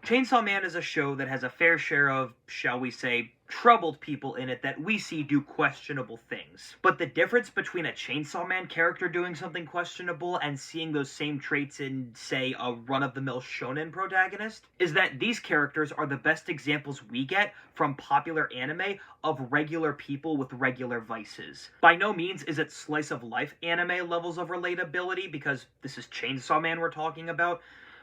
Chainsaw Man is a show that has a fair share of, shall we say, troubled people in it that we see do questionable things. But the difference between a Chainsaw Man character doing something questionable and seeing those same traits in, say, a run-of-the-mill shonen protagonist, is that these characters are the best examples we get from popular anime of regular people with regular vices. By no means is it slice-of-life anime levels of relatability, because this is Chainsaw Man we're talking about,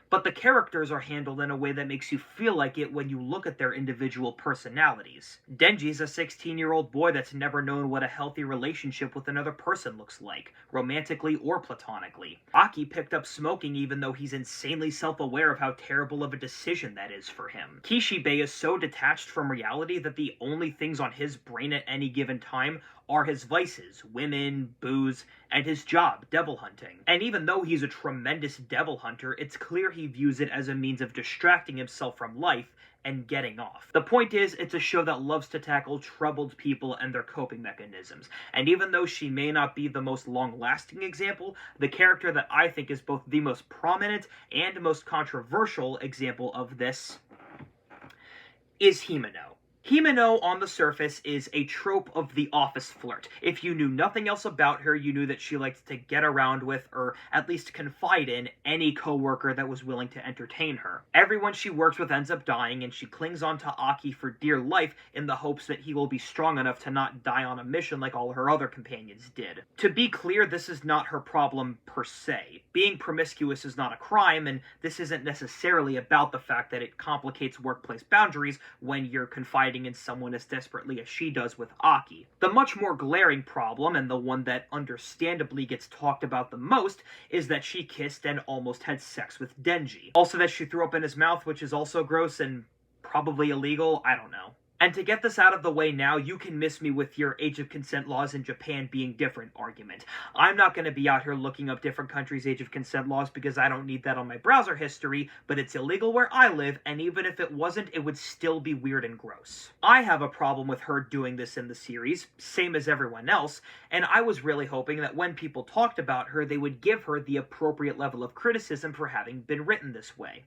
but the characters are handled in a way that makes you feel like it when you look at their individual personalities. Denji's a 16-year-old boy that's never known what a healthy relationship with another person looks like, romantically or platonically. Aki picked up smoking even though he's insanely self-aware of how terrible of a decision that is for him. Kishibe is so detached from reality that the only things on his brain at any given time are his vices, women, booze, and his job, devil hunting. And even though he's a tremendous devil hunter, it's clear he views it as a means of distracting himself from life and getting off. The point is, it's a show that loves to tackle troubled people and their coping mechanisms. And even though she may not be the most long-lasting example, the character that I think is both the most prominent and most controversial example of this is Himeno. Himeno, on the surface, is a trope of the office flirt. If you knew nothing else about her, you knew that she liked to get around with, or at least confide in, any coworker that was willing to entertain her. Everyone she works with ends up dying, and she clings on to Aki for dear life in the hopes that he will be strong enough to not die on a mission like all her other companions did. To be clear, this is not her problem per se. Being promiscuous is not a crime, and this isn't necessarily about the fact that it complicates workplace boundaries when you're confiding in someone as desperately as she does with Aki. The much more glaring problem, and the one that understandably gets talked about the most, is that she kissed and almost had sex with Denji. Also that she threw up in his mouth, which is also gross and probably illegal, I don't know. And to get this out of the way now, you can miss me with your age of consent laws in Japan being different argument. I'm not going to be out here looking up different countries' age of consent laws because I don't need that on my browser history, but it's illegal where I live, and even if it wasn't, it would still be weird and gross. I have a problem with her doing this in the series, same as everyone else, and I was really hoping that when people talked about her, they would give her the appropriate level of criticism for having been written this way.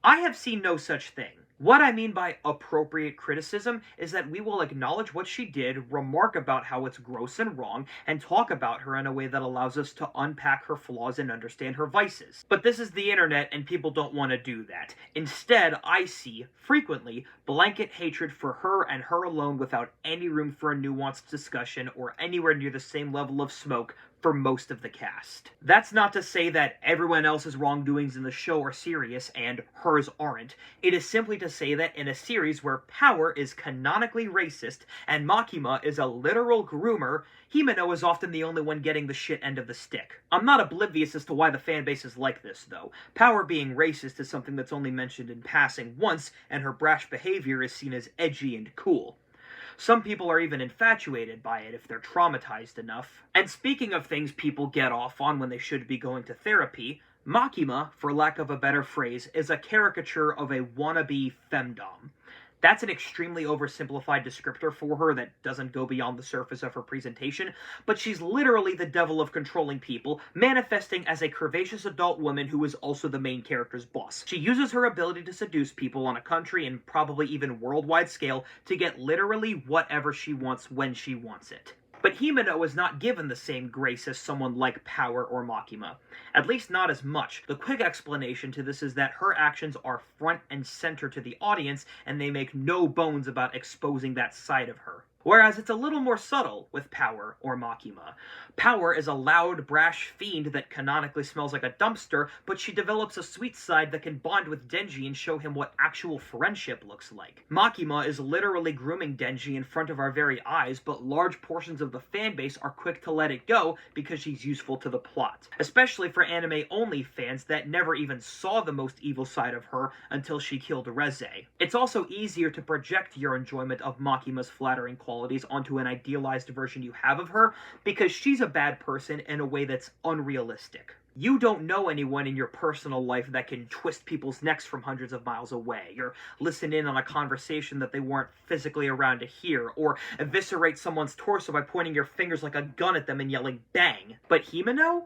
I have seen no such thing. What I mean by appropriate criticism is that we will acknowledge what she did, remark about how it's gross and wrong, and talk about her in a way that allows us to unpack her flaws and understand her vices. But this is the internet, and people don't want to do that. Instead, I see, frequently, blanket hatred for her and her alone without any room for a nuanced discussion or anywhere near the same level of smoke for most of the cast. That's not to say that everyone else's wrongdoings in the show are serious and hers aren't. It is simply to say that in a series where Power is canonically racist and Makima is a literal groomer, Himeno is often the only one getting the shit end of the stick. I'm not oblivious as to why the fanbase is like this, though. Power being racist is something that's only mentioned in passing once, and her brash behavior is seen as edgy and cool. Some people are even infatuated by it if they're traumatized enough. And speaking of things people get off on when they should be going to therapy, Makima, for lack of a better phrase, is a caricature of a wannabe femdom. That's an extremely oversimplified descriptor for her that doesn't go beyond the surface of her presentation, but she's literally the devil of controlling people, manifesting as a curvaceous adult woman who is also the main character's boss. She uses her ability to seduce people on a country and probably even worldwide scale to get literally whatever she wants when she wants it. But Himeno is not given the same grace as someone like Power or Makima. At least not as much. The quick explanation to this is that her actions are front and center to the audience, and they make no bones about exposing that side of her. Whereas it's a little more subtle with Power or Makima. Power is a loud, brash fiend that canonically smells like a dumpster, but she develops a sweet side that can bond with Denji and show him what actual friendship looks like. Makima is literally grooming Denji in front of our very eyes, but large portions of the fanbase are quick to let it go because she's useful to the plot. Especially for anime-only fans that never even saw the most evil side of her until she killed Reze. It's also easier to project your enjoyment of Makima's flattering qualities onto an idealized version you have of her, because she's a bad person in a way that's unrealistic. You don't know anyone in your personal life that can twist people's necks from hundreds of miles away, or listen in on a conversation that they weren't physically around to hear, or eviscerate someone's torso by pointing your fingers like a gun at them and yelling bang. But Himeno?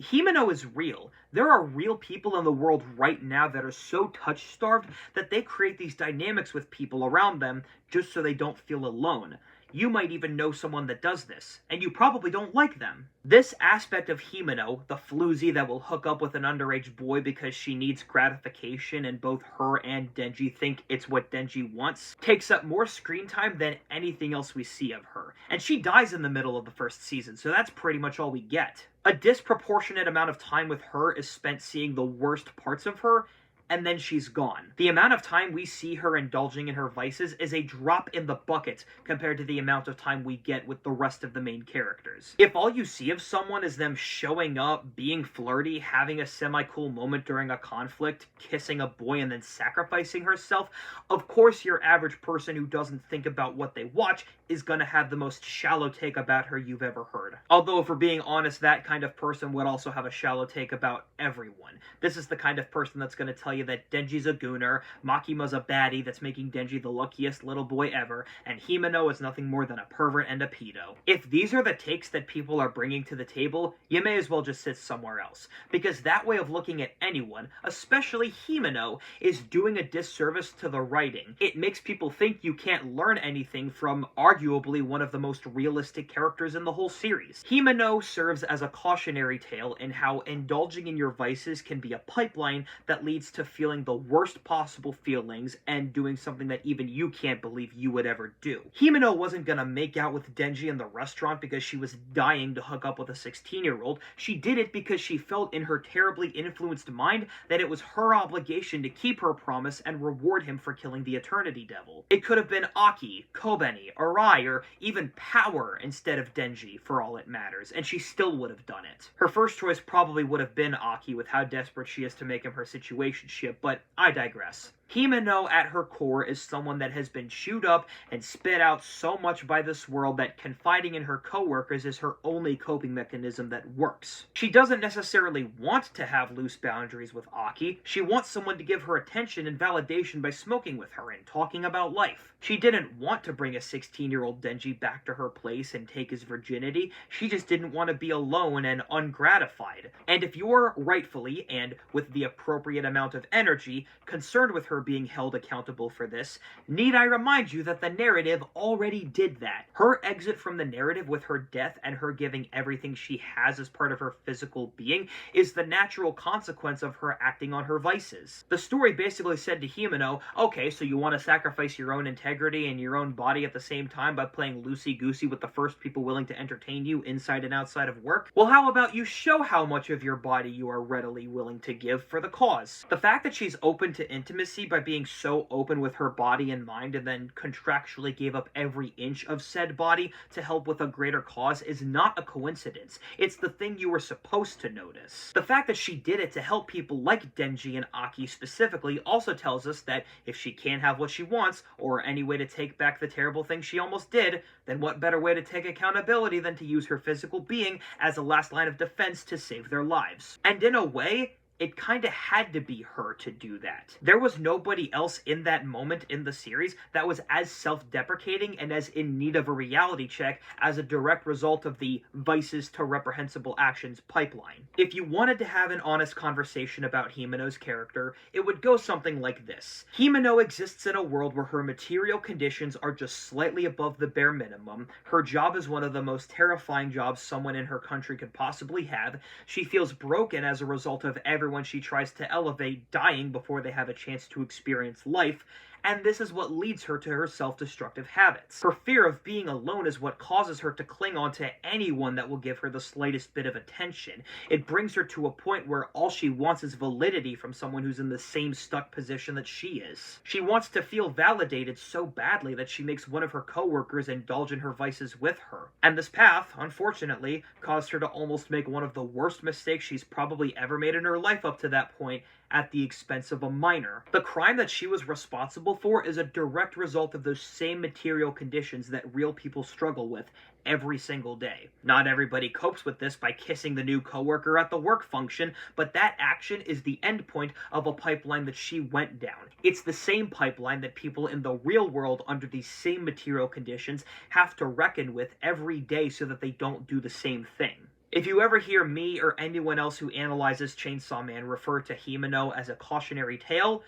Himeno is real. There are real people in the world right now that are so touch-starved that they create these dynamics with people around them just so they don't feel alone. You might even know someone that does this, and you probably don't like them. This aspect of Himeno, the floozy that will hook up with an underage boy because she needs gratification and both her and Denji think it's what Denji wants, takes up more screen time than anything else we see of her. And she dies in the middle of the first season, so that's pretty much all we get. A disproportionate amount of time with her is spent seeing the worst parts of her, and then she's gone. The amount of time we see her indulging in her vices is a drop in the bucket compared to the amount of time we get with the rest of the main characters. If all you see of someone is them showing up, being flirty, having a semi-cool moment during a conflict, kissing a boy, and then sacrificing herself, of course your average person who doesn't think about what they watch is gonna have the most shallow take about her you've ever heard. Although, if we're being honest, that kind of person would also have a shallow take about everyone. This is the kind of person that's gonna tell you that Denji's a gooner, Makima's a baddie that's making Denji the luckiest little boy ever, and Himeno is nothing more than a pervert and a pedo. If these are the takes that people are bringing to the table, you may as well just sit somewhere else, because that way of looking at anyone, especially Himeno, is doing a disservice to the writing. It makes people think you can't learn anything from arguably one of the most realistic characters in the whole series. Himeno serves as a cautionary tale in how indulging in your vices can be a pipeline that leads to feeling the worst possible feelings and doing something that even you can't believe you would ever do. Himeno wasn't gonna make out with Denji in the restaurant because she was dying to hook up with a 16-year-old. She did it because she felt in her terribly influenced mind that it was her obligation to keep her promise and reward him for killing the Eternity Devil. It could have been Aki, Kobeni, Arai, or even Power instead of Denji, for all it matters, and she still would have done it. Her first choice probably would have been Aki with how desperate she is to make him her situationship, but I digress. Himeno at her core is someone that has been chewed up and spit out so much by this world that confiding in her coworkers is her only coping mechanism that works. She doesn't necessarily want to have loose boundaries with Aki. She wants someone to give her attention and validation by smoking with her and talking about life. She didn't want to bring a 16-year-old Denji back to her place and take his virginity. She just didn't want to be alone and ungratified. And if you're rightfully, and with the appropriate amount of energy, concerned with her being held accountable for this, need I remind you that the narrative already did that. Her exit from the narrative with her death and her giving everything she has as part of her physical being is the natural consequence of her acting on her vices. The story basically said to Himeno, okay, so you want to sacrifice your own integrity and your own body at the same time by playing loosey-goosey with the first people willing to entertain you inside and outside of work? Well, how about you show how much of your body you are readily willing to give for the cause? The fact that she's open to intimacy by being so open with her body and mind and then contractually gave up every inch of said body to help with a greater cause is not a coincidence. It's the thing you were supposed to notice. The fact that she did it to help people like Denji and Aki specifically also tells us that if she can't have what she wants, or any way to take back the terrible thing she almost did, then what better way to take accountability than to use her physical being as a last line of defense to save their lives? And in a way, it kinda had to be her to do that. There was nobody else in that moment in the series that was as self-deprecating and as in need of a reality check as a direct result of the vices to reprehensible actions pipeline. If you wanted to have an honest conversation about Himeno's character, it would go something like this. Himeno exists in a world where her material conditions are just slightly above the bare minimum. Her job is one of the most terrifying jobs someone in her country could possibly have. She feels broken as a result of everyone she tries to elevate dying before they have a chance to experience life, and this is what leads her to her self-destructive habits. Her fear of being alone is what causes her to cling on to anyone that will give her the slightest bit of attention. It brings her to a point where all she wants is validity from someone who's in the same stuck position that she is. She wants to feel validated so badly that she makes one of her coworkers indulge in her vices with her. And this path, unfortunately, caused her to almost make one of the worst mistakes she's probably ever made in her life up to that point, at the expense of a minor. The crime that she was responsible for is a direct result of those same material conditions that real people struggle with every single day. Not everybody copes with this by kissing the new coworker at the work function, but that action is the end point of a pipeline that she went down. It's the same pipeline that people in the real world under these same material conditions have to reckon with every day so that they don't do the same thing. If you ever hear me or anyone else who analyzes Chainsaw Man refer to Himeno as a cautionary tale,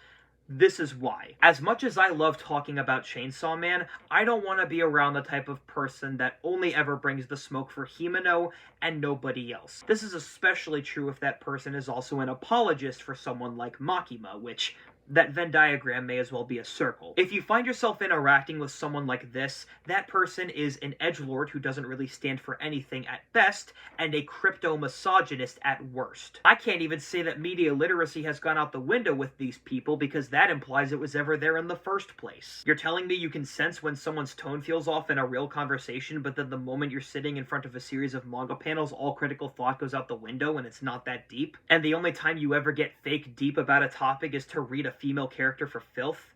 this is why. As much as I love talking about Chainsaw Man, I don't want to be around the type of person that only ever brings the smoke for Himeno and nobody else. This is especially true if that person is also an apologist for someone like Makima, which that Venn diagram may as well be a circle. If you find yourself interacting with someone like this, that person is an edgelord who doesn't really stand for anything at best, and a crypto-misogynist at worst. I can't even say that media literacy has gone out the window with these people, because that implies it was ever there in the first place. You're telling me you can sense when someone's tone feels off in a real conversation, but then the moment you're sitting in front of a series of manga panels, all critical thought goes out the window and it's not that deep? And the only time you ever get fake deep about a topic is to read a female character for filth?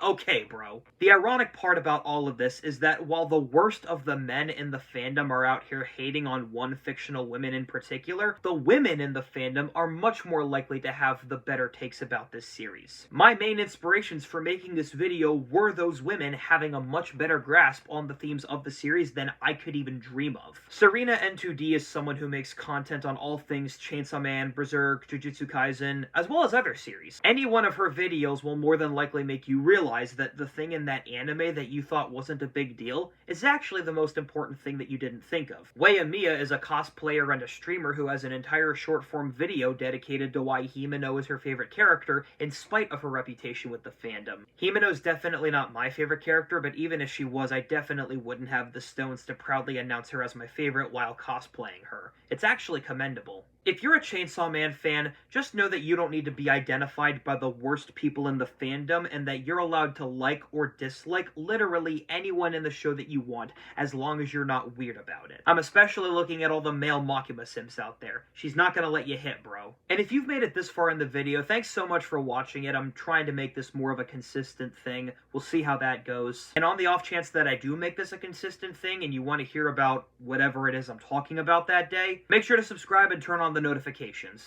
Okay, bro. The ironic part about all of this is that while the worst of the men in the fandom are out here hating on one fictional woman in particular, the women in the fandom are much more likely to have the better takes about this series. My main inspirations for making this video were those women having a much better grasp on the themes of the series than I could even dream of. Serena N2D is someone who makes content on all things Chainsaw Man, Berserk, Jujutsu Kaisen, as well as other series. Any one of her videos will more than likely make you realize that the thing in that anime that you thought wasn't a big deal is actually the most important thing that you didn't think of. Wei Amiya is a cosplayer and a streamer who has an entire short-form video dedicated to why Himeno is her favorite character, in spite of her reputation with the fandom. Himeno's definitely not my favorite character, but even if she was, I definitely wouldn't have the stones to proudly announce her as my favorite while cosplaying her. It's actually commendable. If you're a Chainsaw Man fan, just know that you don't need to be identified by the worst people in the fandom, and that you're allowed to like or dislike literally anyone in the show that you want, as long as you're not weird about it. I'm especially looking at all the male Makima simps out there. She's not gonna let you hit, bro. And if you've made it this far in the video, thanks so much for watching it. I'm trying to make this more of a consistent thing. We'll see how that goes. And on the off chance that I do make this a consistent thing, and you want to hear about whatever it is I'm talking about that day, make sure to subscribe and turn on the notifications.